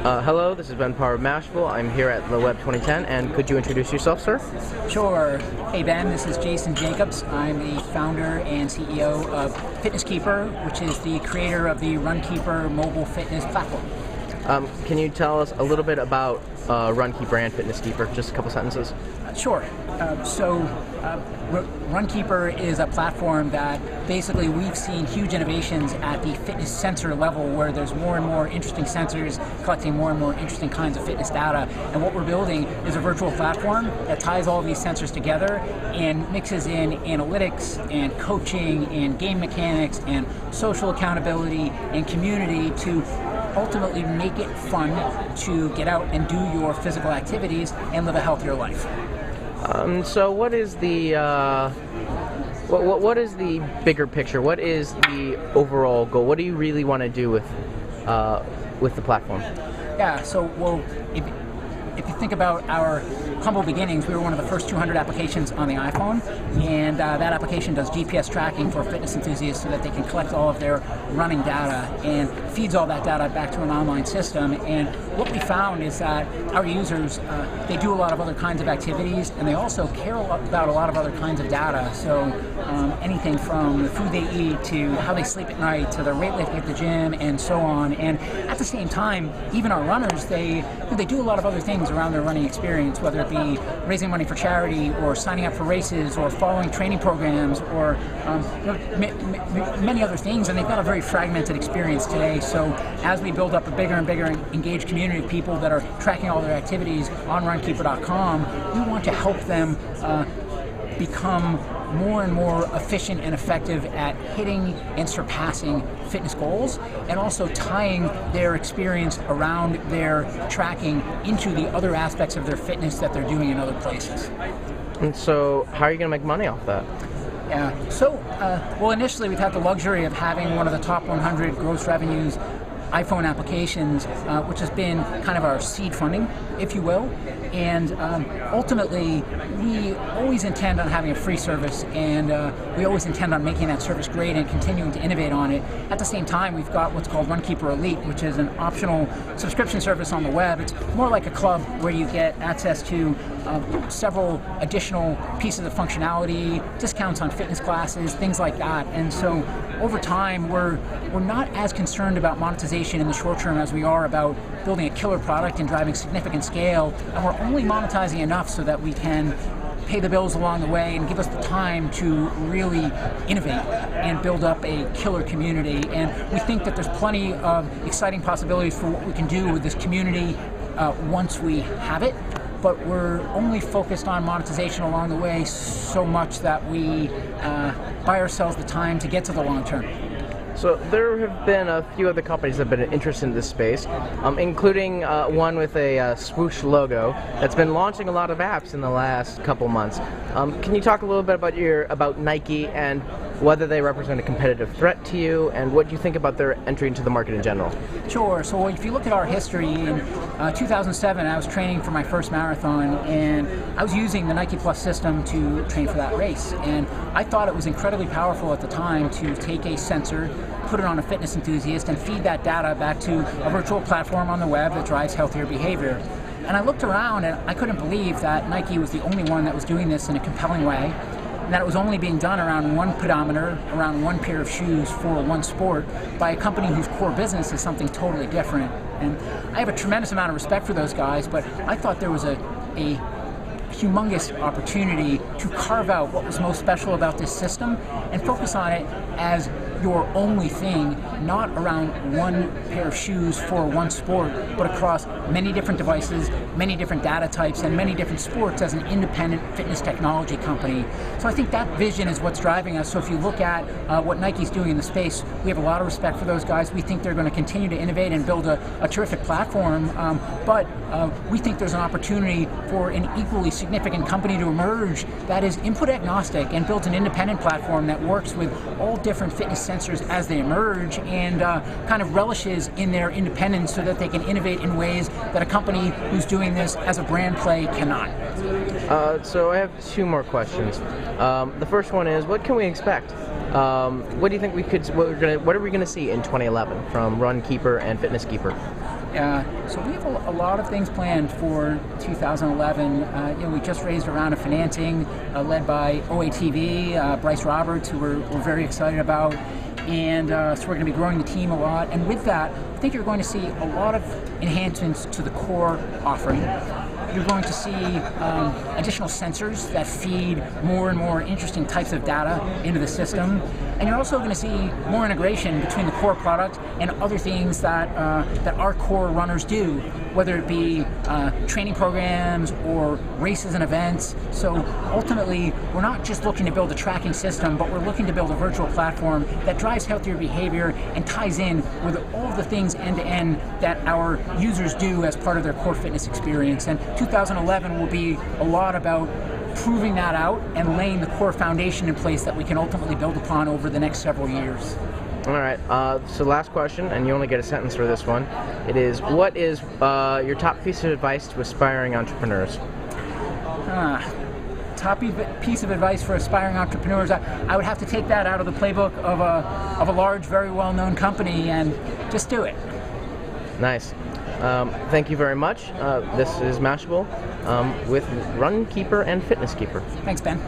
Hello, this is Ben Parr of Mashville. I'm here at the Web 2010, and could you introduce yourself, sir? Sure. Hey Ben, this is Jason Jacobs. I'm the founder and CEO of FitnessKeeper, which is the creator of the RunKeeper mobile fitness platform. Can you tell us a little bit about RunKeeper and FitnessKeeper? Just a couple sentences. Sure. RunKeeper is a platform that basically we've seen huge innovations at the fitness sensor level, where there's more and more interesting sensors collecting more and more interesting kinds of fitness data. And what we're building is a virtual platform that ties all these sensors together and mixes in analytics and coaching and game mechanics and social accountability and community to ultimately make it fun to get out and do your physical activities and live a healthier life. So what is the what is the bigger picture? What is the overall goal? What do you really want to do with the platform? Yeah, so well, if you think about our humble beginnings, we were one of the first 200 applications on the iPhone, and that application does GPS tracking for fitness enthusiasts so that they can collect all of their running data and feeds all that data back to an online system. And what we found is that our users, they do a lot of other kinds of activities, and they also care about a lot of other kinds of data. So anything from the food they eat to how they sleep at night to their weightlifting at the gym and so on. And at the same time, even our runners, they do a lot of other things around their running experience, whether it be raising money for charity or signing up for races or following training programs or many other things, and they've got a very fragmented experience today. So as we build up a bigger and bigger engaged community of people that are tracking all their activities on RunKeeper.com, we want to help them become more and more efficient and effective at hitting and surpassing fitness goals, and also tying their experience around their tracking into the other aspects of their fitness that they're doing in other places. And so how are you going to make money off that? Yeah, so, well, initially we've had the luxury of having one of the top 100 gross revenues iPhone applications, which has been kind of our seed funding, if you will. And ultimately, we always intend on having a free service, and we always intend on making that service great and continuing to innovate on it. At the same time, we've got what's called RunKeeper Elite, which is an optional subscription service on the web. It's more like a club where you get access to several additional pieces of functionality, discounts on fitness classes, things like that. And so over time, we're not as concerned about monetization in the short term as we are about building a killer product and driving significant scale, and we're only monetizing enough so that we can pay the bills along the way and give us the time to really innovate and build up a killer community. And we think that there's plenty of exciting possibilities for what we can do with this community once we have it, but we're only focused on monetization along the way so much that we buy ourselves the time to get to the long term. So there have been a few other companies that have been interested in this space, including one with a swoosh logo that's been launching a lot of apps in the last couple months. Can you talk a little bit about Nike and whether they represent a competitive threat to you, and what you think about their entry into the market in general? Sure. So if you look at our history, in 2007 I was training for my first marathon, and I was using the Nike Plus system to train for that race, and I thought it was incredibly powerful at the time to take a sensor, put it on a fitness enthusiast, and feed that data back to a virtual platform on the web that drives healthier behavior. And I looked around and I couldn't believe that Nike was the only one that was doing this in a compelling way, and that it was only being done around one pedometer, around one pair of shoes for one sport, by a company whose core business is something totally different. And I have a tremendous amount of respect for those guys, but I thought there was a humongous opportunity to carve out what was most special about this system and focus on it as your only thing, not around one pair of shoes for one sport, but across many different devices, many different data types, and many different sports as an independent fitness technology company. So I think that vision is what's driving us. So if you look at what Nike's doing in the space, we have a lot of respect for those guys. We think they're going to continue to innovate and build a terrific platform, but we think there's an opportunity for an equally significant company to emerge that is input agnostic and built an independent platform that works with all different fitness sensors as they emerge, and kind of relishes in their independence so that they can innovate in ways that a company who's doing this as a brand play cannot. So I have two more questions. The first one is, what can we expect? What do you think what are we going to see in 2011 from RunKeeper and FitnessKeeper? So we have a lot of things planned for 2011. We just raised a round of financing led by OATV, Bryce Roberts, who we're very excited about. And so we're going to be growing the team a lot. And with that, I think you're going to see a lot of enhancements to the core offering. You're going to see additional sensors that feed more and more interesting types of data into the system. And you're also going to see more integration between the core product and other things that our core runners do, whether it be training programs or races and events. So ultimately, we're not just looking to build a tracking system, but we're looking to build a virtual platform that drives healthier behavior and ties in with all of the things end-to-end that our users do as part of their core fitness experience. And 2011 will be a lot about proving that out and laying the core foundation in place that we can ultimately build upon over the next several years. All right, so last question, and you only get a sentence for this one. It is, what is your top piece of advice to aspiring entrepreneurs? Top piece of advice for aspiring entrepreneurs, I would have to take that out of the playbook of a large, very well-known company and just do it. Nice. Thank you very much. This is Mashable with RunKeeper and FitnessKeeper. Thanks, Ben.